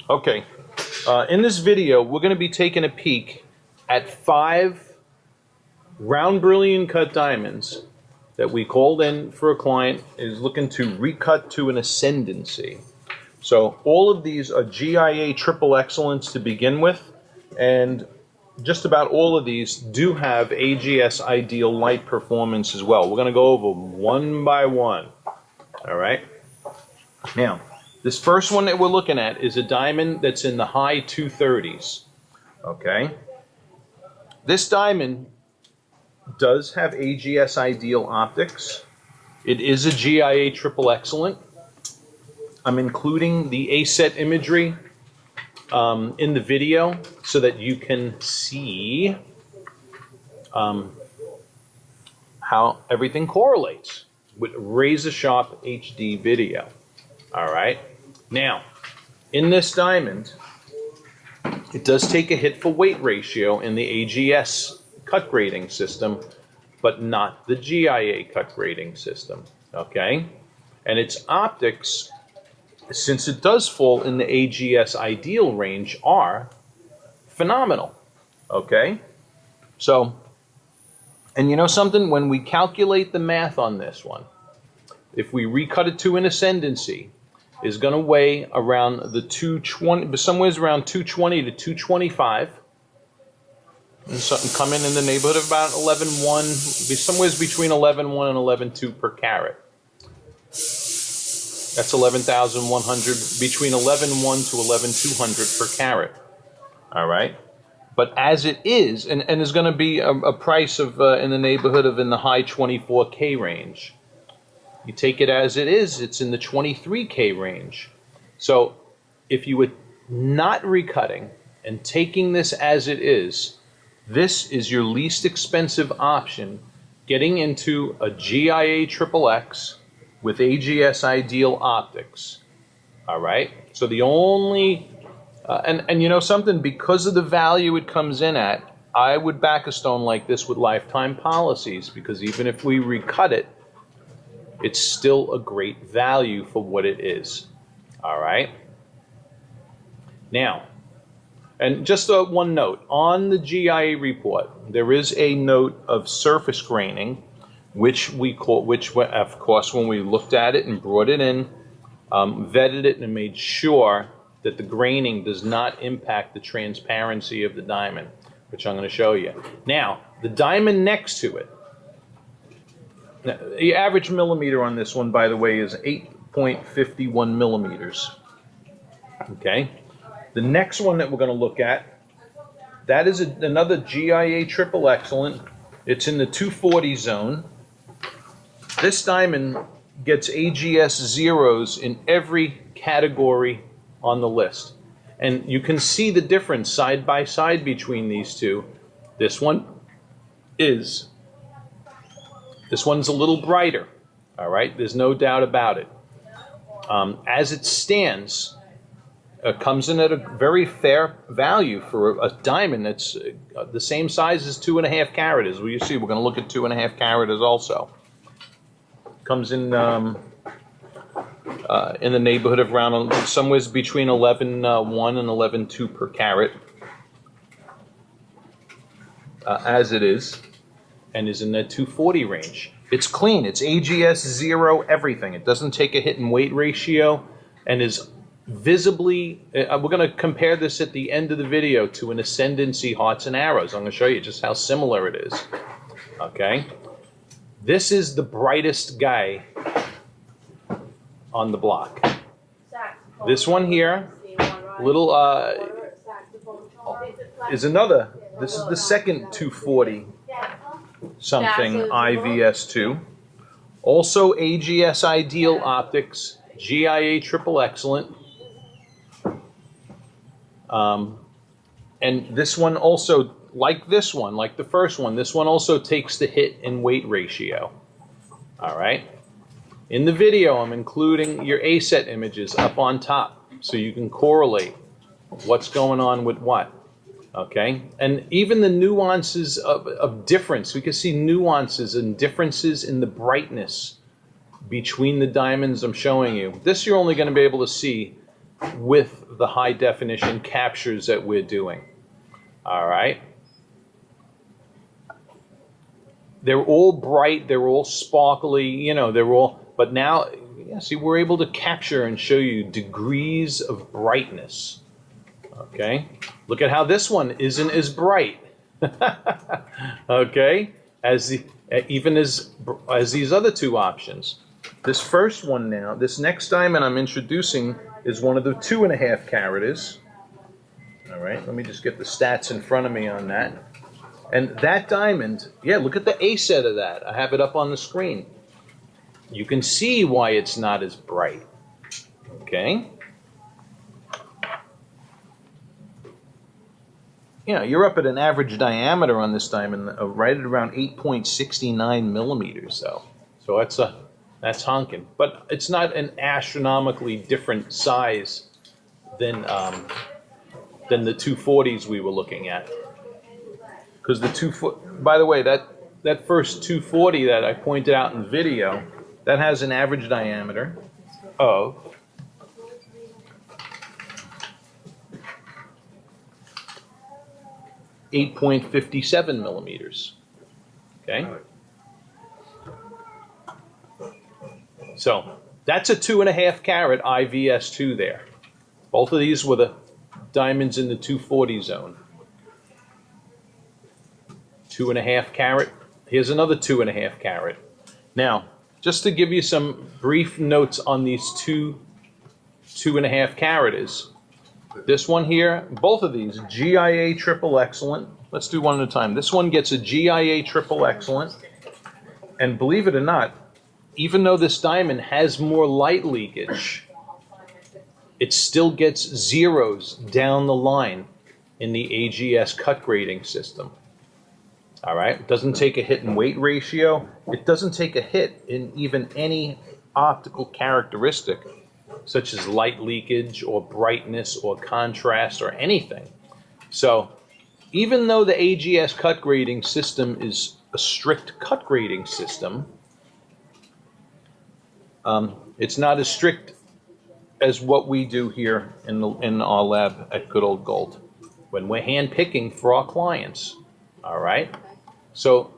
Okay, in this video, we're going to be taking a peek at 5 round brilliant cut diamonds that we called in for a client is looking to recut to an ascendancy. So all of these are GIA triple excellence to begin with, and just about all of these do have AGS ideal light performance as well. We're going to go over one by one. All right. Now, this first one that we're looking at is a diamond that's in the high 230s. Okay. This diamond does have AGS ideal optics. It is a GIA triple excellent. I'm including the A-set imagery in the video so that you can see how everything correlates with razor sharp HD video. All right. Now, in this diamond, it does take a hit for weight ratio in the AGS cut grading system, but not the GIA cut grading system. Okay. And its optics, since it does fall in the AGS ideal range, are phenomenal. Okay? So, and you know something? When we calculate the math on this one, if we recut it to an ascendancy, is going to weigh around the 220, somewhere around 220 to 225. And something come in the neighborhood of about 11.1, be somewhere between 11.1 and 11.2 per carat. That's 11,100, between 11.1 to 11,200 per carat. All right. But as it is, and there's going to be a price of in the neighborhood of in the high 24K range. You take it as it is, it's in the 23K range. So if you were not recutting and taking this as it is, this is your least expensive option getting into a GIA XXX with AGS ideal optics. All right. So the only, and you know something, because of the value it comes in at, I would back a stone like this with lifetime policies, because even if we recut it, it's still a great value for what it is. All right. Now, and just one note on the GIA report, there is a note of surface graining, which we call, which of course when we looked at it and brought it in, vetted it and made sure that the graining does not impact the transparency of the diamond, which I'm going to show you. Now, the diamond next to it, now, the average millimeter on this one, by the way, is 8.51 millimeters. Okay. The next one that we're going to look at, that is another GIA triple excellent. It's in the 240 zone. This diamond gets AGS zeros in every category on the list. And you can see the difference side by side between these two. This one's a little brighter. All right, there's no doubt about it. As it stands, comes in at a very fair value for a diamond that's the same size as 2.5 carat. As you see, we're going to look at 2.5 carat also. Comes in the neighborhood of around somewhere between 11.1 and 11.2 per carat, as it is, and is in the 240 range. It's clean. It's AGS zero everything. It doesn't take a hit in weight ratio, and is visibly. We're going to compare this at the end of the video to an ascendancy hearts and arrows. I'm going to show you just how similar it is. Okay. This is the brightest guy on the block. This one here, little, is another. This is the second 240 something IVS2. Also AGS ideal optics, GIA triple excellent. And this one also, like this one, like the first one, this one also takes the hit in weight ratio. All right. In the video, I'm including your A-set images up on top so you can correlate what's going on with what. Okay. And even the nuances of difference, we can see nuances and differences in the brightness between the diamonds I'm showing you. This you're only going to be able to see with the high definition captures that we're doing. All right. They're all bright, they're all sparkly, you know, they're all, but now, yeah, see, we're able to capture and show you degrees of brightness. Okay, look at how this one isn't as bright. Okay, even as these other two options. This first one now, this next diamond I'm introducing is one of the 2.5 carat. All right, let me just get the stats in front of me on that. And that diamond, yeah, look at the A set of that. I have it up on the screen. You can see why it's not as bright. Okay. You know, you're up at an average diameter on this diamond of right at around 8.69 millimeters, though. So that's honking. But it's not an astronomically different size than the 240s we were looking at. Because by the way, that first 240 that I pointed out in the video, that has an average diameter of 8.57 millimeters. Okay? So that's a 2.5 carat IVS2 there. Both of these were the diamonds in the 240 zone. 2.5 carat. Here's another 2.5 carat. Now, just to give you some brief notes on these 2.5 carat. This one here, both of these, GIA triple excellent. Let's do one at a time. This one gets a GIA triple excellent. And believe it or not, even though this diamond has more light leakage, it still gets zeros down the line in the AGS cut grading system. All right, it doesn't take a hit in weight ratio. It doesn't take a hit in even any optical characteristic, such as light leakage or brightness or contrast or anything. So even though the AGS cut grading system is a strict cut grading system, it's not as strict as what we do here in our lab at Good Old Gold when we're hand picking for our clients. All right. So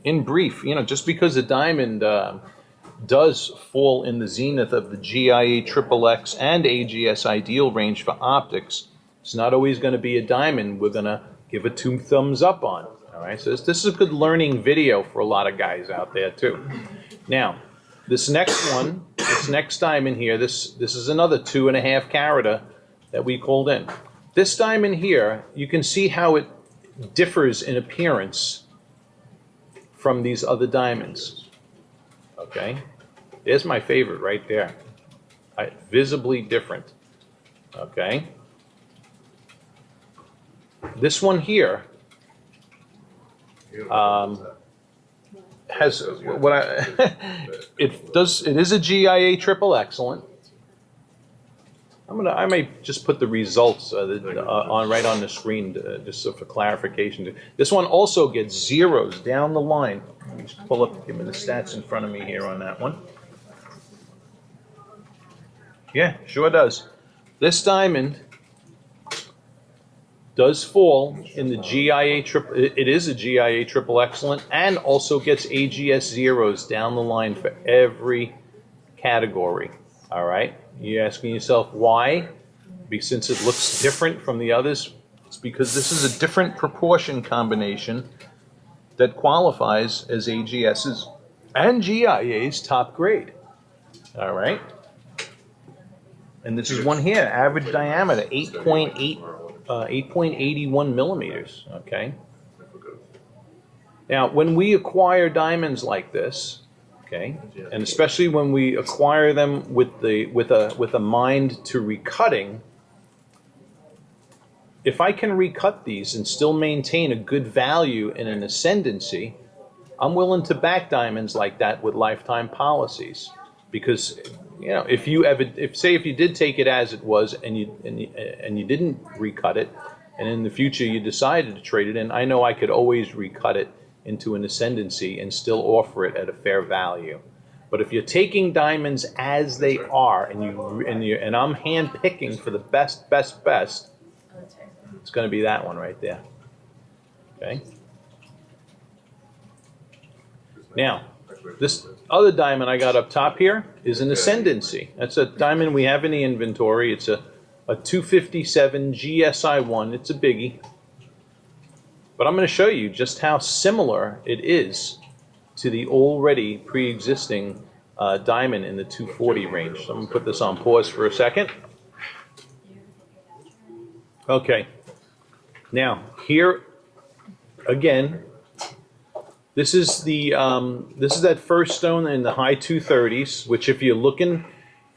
in brief, you know, just because a diamond does fall in the zenith of the GIA XXX and AGS ideal range for optics, it's not always going to be a diamond we're going to give a 2 thumbs up on. All right. So this is a good learning video for a lot of guys out there too. Now, this next one, this next diamond here, this is another 2.5 carat that we called in. This diamond here, you can see how it differs in appearance from these other diamonds. Okay, there's my favorite right there. Visibly different. Okay, this one here has what it is a GIA triple excellent. I may just put the results right on the screen just so for clarification. This one also gets zeros down the line. Let me just pull up, give me the stats in front of me here on that one. Yeah, sure does. This diamond does fall in the GIA triple. It is a GIA triple excellent and also gets AGS zeros down the line for every category. All right. You're asking yourself why? Because since it looks different from the others, it's because this is a different proportion combination that qualifies as AGS's and GIA's top grade. All right. And this is one here, average diameter, 8.81 millimeters. Okay. Now, when we acquire diamonds like this, okay, and especially when we acquire them with a mind to recutting, if I can recut these and still maintain a good value in an ascendancy, I'm willing to back diamonds like that with lifetime policies. Because, you know, if you did take it as it was and you didn't recut it, and in the future you decided to trade it in, I know I could always recut it into an ascendancy and still offer it at a fair value. But if you're taking diamonds as they are, and I'm hand picking for the best, it's going to be that one right there. Okay. Now, this other diamond I got up top here is an ascendancy. That's a diamond we have in the inventory. It's a 257 GSI1. It's a biggie. But I'm going to show you just how similar it is to the already pre-existing diamond in the 240 range. So I'm going to put this on pause for a second. Okay. Now, here again, this is that first stone in the high 230s, which if you're looking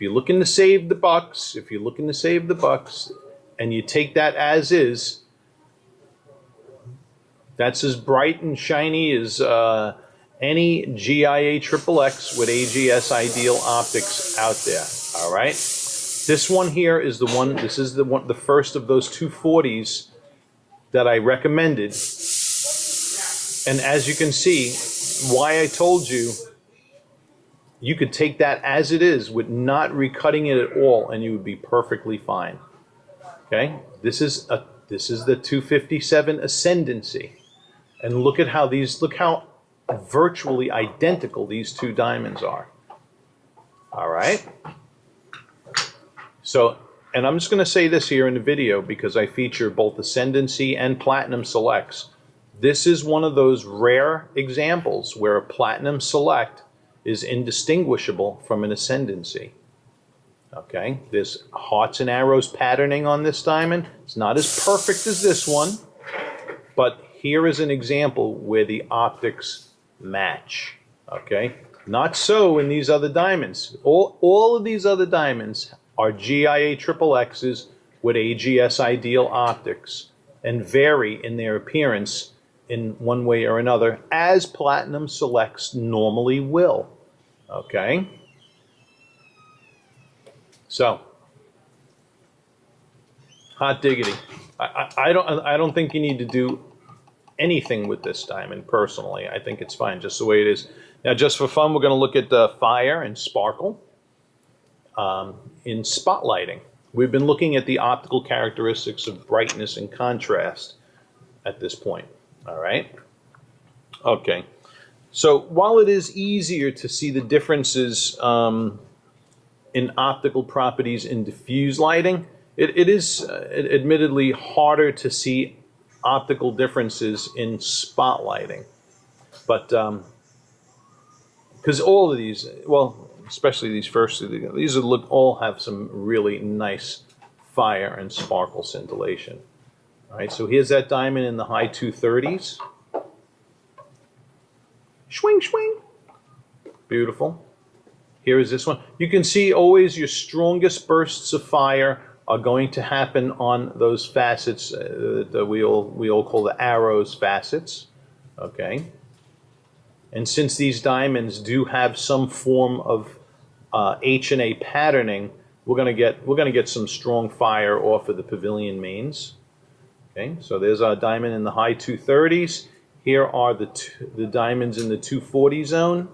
to save the bucks, and you take that as is, that's as bright and shiny as any GIA XXX with AGS ideal optics out there. All right. This one here is the one. This is the first of those 240s that I recommended. And as you can see, why I told you, you could take that as it is with not recutting it at all, and you would be perfectly fine. Okay, this is the 257 ascendancy, and look how virtually identical these two diamonds are. All right. So, and I'm just going to say this here in the video because I feature both ascendancy and platinum selects. This is one of those rare examples where a platinum select is indistinguishable from an ascendancy. Okay, there's hearts and arrows patterning on this diamond. It's not as perfect as this one, but here is an example where the optics match. Okay, not so in these other diamonds. All of these other diamonds are GIA XXXs with AGS ideal optics and vary in their appearance in one way or another, as platinum selects normally will. Okay? So, hot diggity. I don't think you need to do anything with this diamond, personally. I think it's fine just the way it is. Now, just for fun, we're going to look at fire and sparkle in spotlighting. We've been looking at the optical characteristics of brightness and contrast at this point. All right. Okay. So while it is easier to see the differences in optical properties in diffuse lighting, it is admittedly harder to see optical differences in spotlighting. But because all of these, well, especially these first two, these all have some really nice fire and sparkle scintillation. All right, so here's that diamond in the high 230s. Swing, swing. Beautiful. Here is this one. You can see always your strongest bursts of fire are going to happen on those facets that we all call the arrows facets. Okay. And since these diamonds do have some form of H&A patterning, we're gonna get some strong fire off of the pavilion mains. Okay, so there's our diamond in the high 230s. Here are the diamonds in the 240 zone.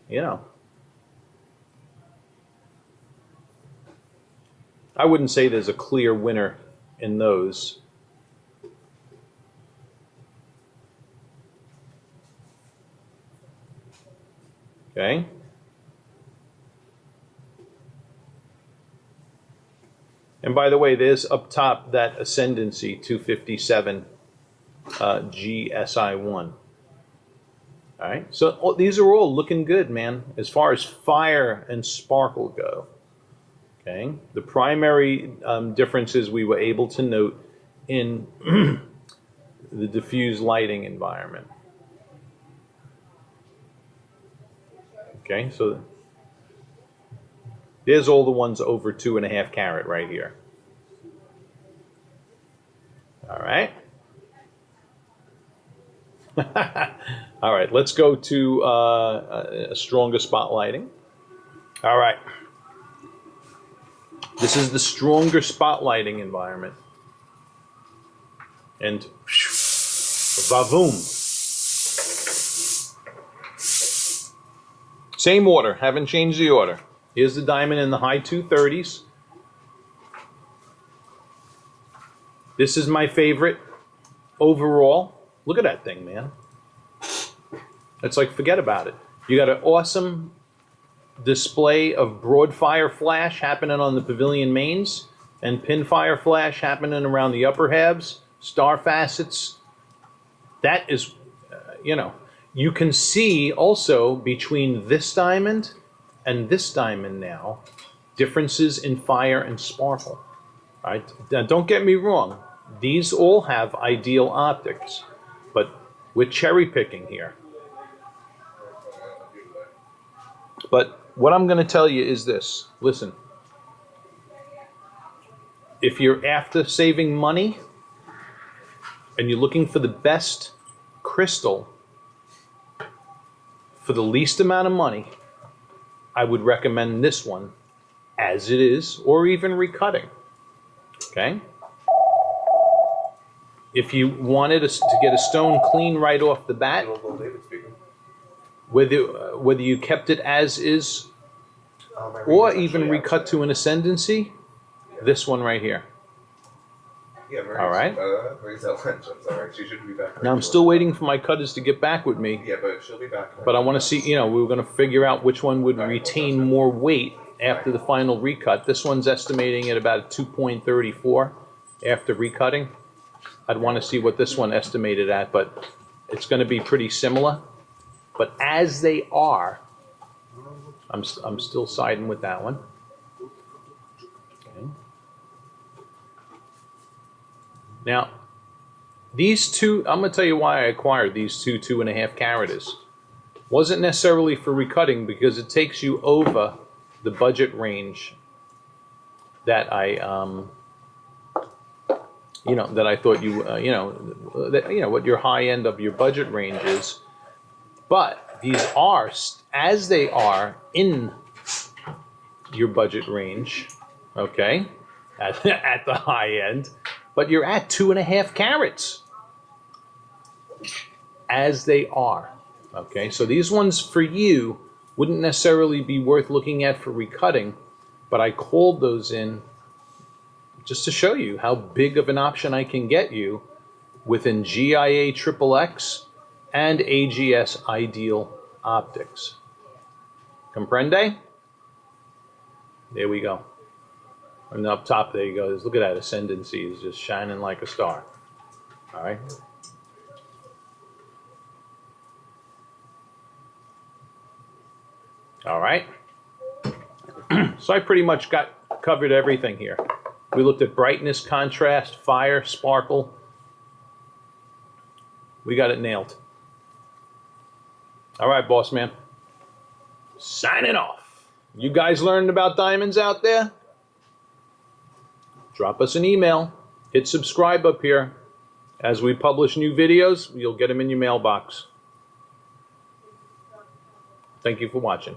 You know, I wouldn't say there's a clear winner in those. Okay. And by the way, there's up top that ascendancy 257 GSI1. All right, so these are all looking good, man, as far as fire and sparkle go. Okay, the primary differences we were able to note in the diffuse lighting environment. Okay, so there's all the ones over 2.5 carat right here. All right. All right, let's go to a stronger spotlighting. All right. This is the stronger spotlighting environment. And vavoom. Same order, haven't changed the order. Here's the diamond in the high 230s. This is my favorite overall. Look at that thing, man. It's like, forget about it. You got an awesome display of broad fire flash happening on the pavilion mains and pin fire flash happening around the upper halves, star facets. That is, you know, you can see also between this diamond and this diamond now, differences in fire and sparkle. All right? Now, don't get me wrong. These all have ideal optics, but we're cherry picking here. But what I'm going to tell you is this. Listen. If you're after saving money and you're looking for the best crystal for the least amount of money, I would recommend this one as it is, or even recutting. Okay? If you wanted to get a stone clean right off the bat, whether you kept it as is, or even recut to an ascendancy, this one right here. All right. She should be back. Now I'm still waiting for my cutters to get back with me. Yeah, but she'll be back. But I want to see, you know, we were going to figure out which one would retain more weight after the final recut. This one's estimating at about 2.34 after recutting. I'd want to see what this one estimated at, but it's going to be pretty similar. But as they are, I'm still siding with that one. Okay. Now, these two, I'm going to tell you why I acquired these two 2.5 caraters. Wasn't necessarily for recutting, because it takes you over the budget range that I, that I thought you, what your high end of your budget range is. But these are, as they are in your budget range, okay, at the high end, but you're at 2.5 carats as they are, okay? So these ones for you wouldn't necessarily be worth looking at for recutting, but I called those in just to show you how big of an option I can get you within GIA XXX and AGS ideal optics. Comprende? There we go. And up top there you go. Look at that ascendancy is just shining like a star. All right. All right. So I pretty much got covered everything here. We looked at brightness, contrast, fire, sparkle. We got it nailed. All right, boss man. Signing off. You guys learned about diamonds out there? Drop us an email. Hit subscribe up here. As we publish new videos, you'll get them in your mailbox. Thank you for watching.